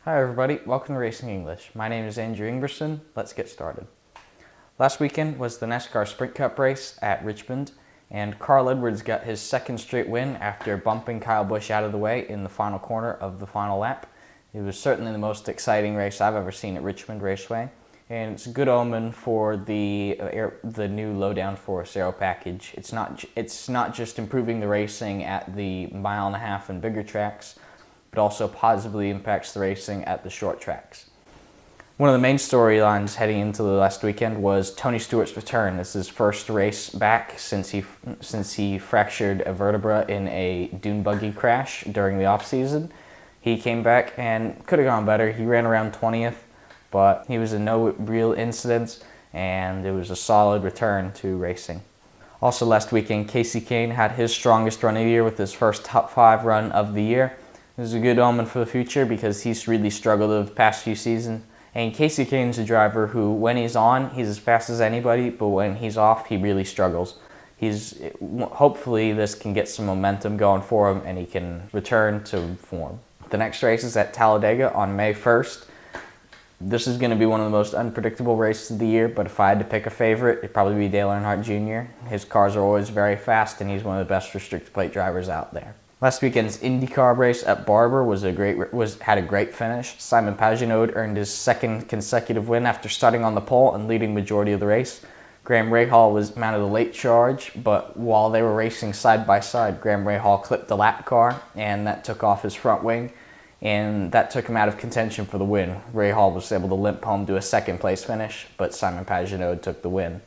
Hi everybody, welcome to Racing English. My name is Andrew Engberson. Let's get started. Last weekend was the NASCAR Sprint Cup race at Richmond, and Carl Edwards got his second straight win after bumping Kyle Busch out of the way in the final corner of the final lap. It was certainly the most exciting race I've ever seen at Richmond Raceway, and it's a good omen for the new low downforce aero package. It's not just improving the racing at the 1.5 mile and bigger tracks, but also positively impacts the racing at the short tracks. One of the main storylines heading into the last weekend was Tony Stewart's return. This is his first race back since he fractured a vertebra in a dune buggy crash during the off-season. He came back and could have gone better. He ran around 20th, but he was in no real incidents, and it was a solid return to racing. Also last weekend, Kasey Kahne had his strongest run of the year with his first top 5 run of the year. This is a good omen for the future because he's really struggled the past few seasons. And Kasey Kahne's a driver who, when he's on, he's as fast as anybody, but when he's off, he really struggles. Hopefully this can get some momentum going for him and he can return to form. The next race is at Talladega on May 1st. This is going to be one of the most unpredictable races of the year, but if I had to pick a favorite, it'd probably be Dale Earnhardt Jr. His cars are always very fast and he's one of the best restricted plate drivers out there. Last weekend's IndyCar race at Barber had a great finish. Simon Pagenaud earned his second consecutive win after starting on the pole and leading majority of the race. Graham Rahal was mounted a late charge, but while they were racing side by side, Graham Rahal clipped the lap car, and that took off his front wing, and that took him out of contention for the win. Rahal was able to limp home to a second place finish, but Simon Pagenaud took the win.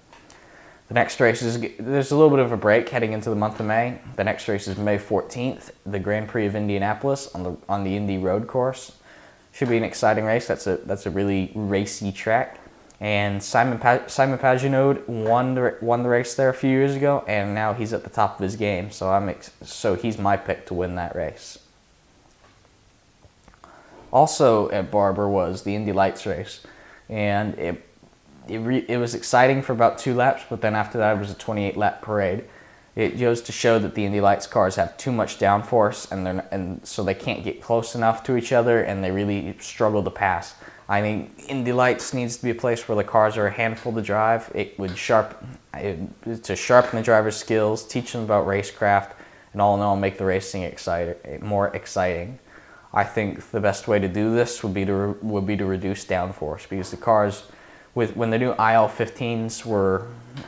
The next race there's a little bit of a break heading into the month of May. The next race is May 14th, the Grand Prix of Indianapolis on the Indy Road Course. Should be an exciting race. That's a really racy track. And Simon Pagenaud won the race there a few years ago, and now he's at the top of his game. So he's my pick to win that race. Also at Barber was the Indy Lights race, and it was exciting for about 2 laps, but then after that it was a 28-lap parade. It goes to show that the Indy Lights cars have too much downforce, and so they can't get close enough to each other, and they really struggle to pass. I think Indy Lights needs to be a place where the cars are a handful to drive. It would sharpen the driver's skills, teach them about racecraft, and all in all make the racing more exciting. I think the best way to do this would be to reduce downforce, because the cars, when the new IL-15s were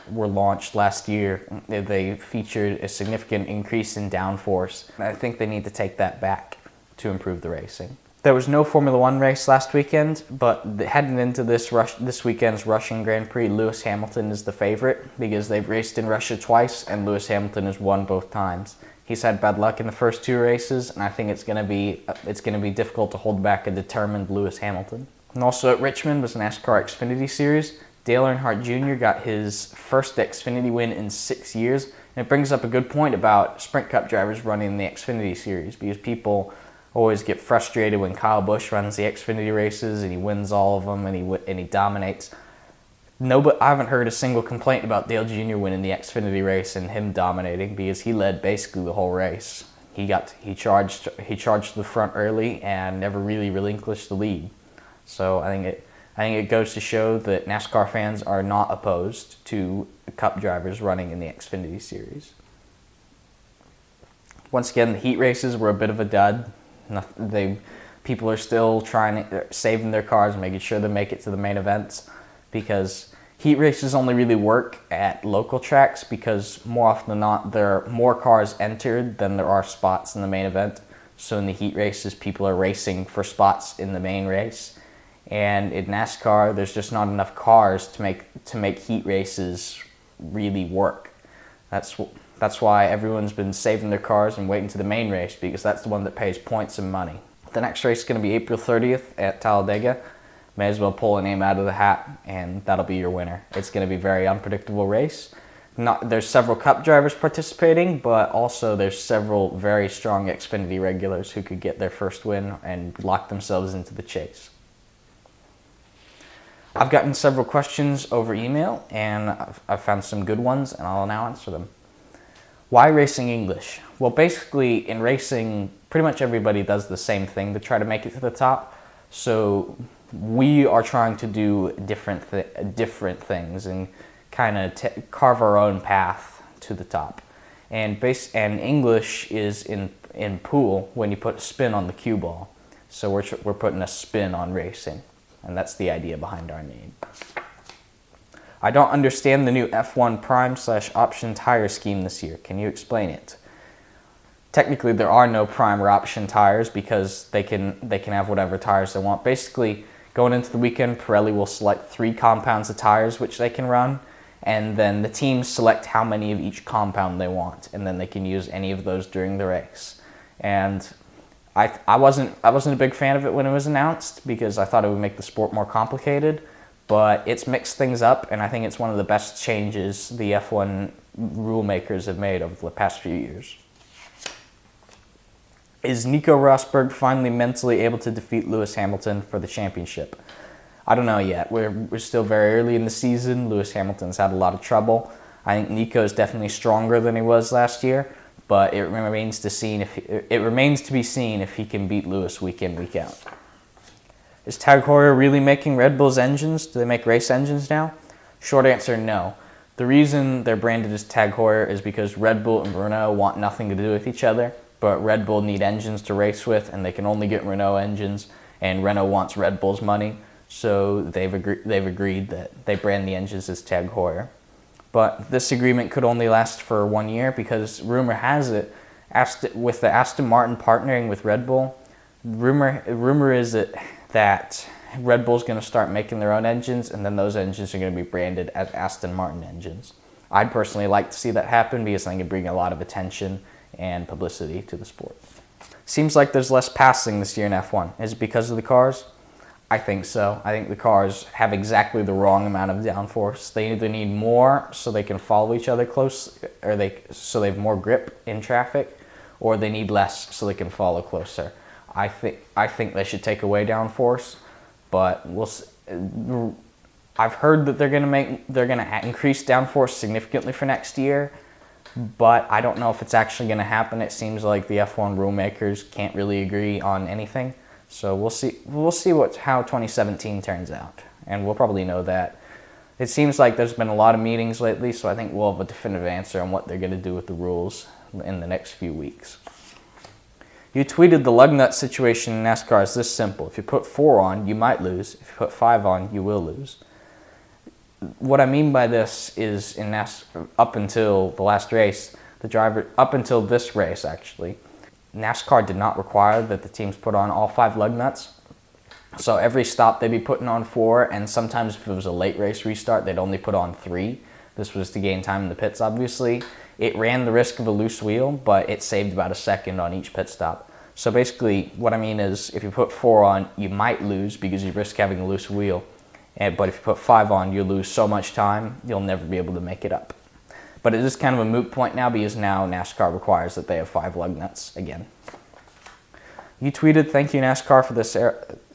launched last year, they featured a significant increase in downforce. I think they need to take that back to improve the racing. There was no Formula One race last weekend, but heading into this weekend's Russian Grand Prix, Lewis Hamilton is the favorite because they've raced in Russia twice and Lewis Hamilton has won both times. He's had bad luck in the first 2 races, and I think it's going to be difficult to hold back a determined Lewis Hamilton. And also at Richmond was NASCAR Xfinity Series. Dale Earnhardt Jr. got his first Xfinity win in 6 years, and it brings up a good point about Sprint Cup drivers running the Xfinity Series, because people always get frustrated when Kyle Busch runs the Xfinity races and he wins all of them and he dominates. I haven't heard a single complaint about Dale Jr. winning the Xfinity race and him dominating, because he led basically the whole race. He charged the front early and never really relinquished the lead. So I think it goes to show that NASCAR fans are not opposed to Cup drivers running in the Xfinity Series. Once again, the heat races were a bit of a dud. People are still saving their cars and making sure they make it to the main events, because heat races only really work at local tracks, because more often than not there are more cars entered than there are spots in the main event. So in the heat races, people are racing for spots in the main race. And in NASCAR, there's just not enough cars to make heat races really work. That's why everyone's been saving their cars and waiting to the main race, because that's the one that pays points and money. The next race is going to be April 30th at Talladega. May as well pull a name out of the hat, and that'll be your winner. It's going to be a very unpredictable race. There's several Cup drivers participating, but also there's several very strong Xfinity regulars who could get their first win and lock themselves into the chase. I've gotten several questions over email, and I've found some good ones, and I'll now answer them. Why racing English? Well, basically, in racing, pretty much everybody does the same thing to try to make it to the top. So we are trying to do different things and kind of carve our own path to the top. And English is in pool when you put a spin on the cue ball. So we're putting a spin on racing, and that's the idea behind our name. I don't understand the new F1 prime/option tire scheme this year. Can you explain it? Technically, there are no prime or option tires because they can have whatever tires they want. Basically, going into the weekend, Pirelli will select 3 compounds of tires which they can run, and then the teams select how many of each compound they want, and then they can use any of those during the race. And I wasn't a big fan of it when it was announced because I thought it would make the sport more complicated, but it's mixed things up, and I think it's one of the best changes the F1 rule makers have made over the past few years. Is Nico Rosberg finally mentally able to defeat Lewis Hamilton for the championship? I don't know yet. We're still very early in the season. Lewis Hamilton's had a lot of trouble. I think Nico is definitely stronger than he was last year, but it remains to be seen if he can beat Lewis week in, week out. Is Tag Heuer really making Red Bull's engines? Do they make race engines now? Short answer, no. The reason they're branded as Tag Heuer is because Red Bull and Renault want nothing to do with each other, but Red Bull need engines to race with, and they can only get Renault engines, and Renault wants Red Bull's money, so they've agreed that they brand the engines as Tag Heuer. But this agreement could only last for 1 year because rumor has it, with the Aston Martin partnering with Red Bull, rumor is that Red Bull's going to start making their own engines, and then those engines are going to be branded as Aston Martin engines. I'd personally like to see that happen because I think it'd bring a lot of attention and publicity to the sport. Seems like there's less passing this year in F1. Is it because of the cars? I think so. I think the cars have exactly the wrong amount of downforce. They either need more so they can follow each other close, or so they have more grip in traffic, or they need less so they can follow closer. I think they should take away downforce, but I've heard that they're gonna increase downforce significantly for next year, but I don't know if it's actually gonna happen. It seems like the F1 rule makers can't really agree on anything. So we'll see how 2017 turns out, and we'll probably know that. It seems like there's been a lot of meetings lately, so I think we'll have a definitive answer on what they're going to do with the rules in the next few weeks. You tweeted the lug nut situation in NASCAR is this simple. If you put 4 on, you might lose. If you put 5 on, you will lose. What I mean by this is in NASCAR, up until the last race, up until this race actually, NASCAR did not require that the teams put on all 5 lug nuts. So every stop they'd be putting on 4, and sometimes if it was a late race restart, they'd only put on 3. This was to gain time in the pits, obviously. It ran the risk of a loose wheel, but it saved about a second on each pit stop. So basically, what I mean is, if you put 4 on, you might lose because you risk having a loose wheel. But if you put 5 on, you lose so much time, you'll never be able to make it up. But it is kind of a moot point now because now NASCAR requires that they have 5 lug nuts again. You tweeted, "Thank you NASCAR for this.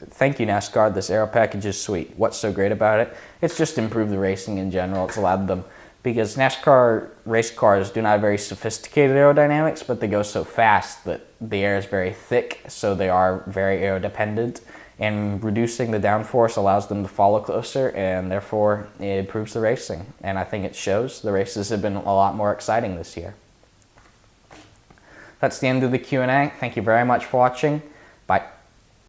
Thank you NASCAR. This aero package is sweet. What's so great about it? It's just improved the racing in general. It's allowed them because NASCAR race cars do not have very sophisticated aerodynamics, but they go so fast that the air is very thick, so they are very aero dependent. And reducing the downforce allows them to follow closer, and therefore it improves the racing. And I think it shows. The races have been a lot more exciting this year." That's the end of the Q&A. Thank you very much for watching. Bye.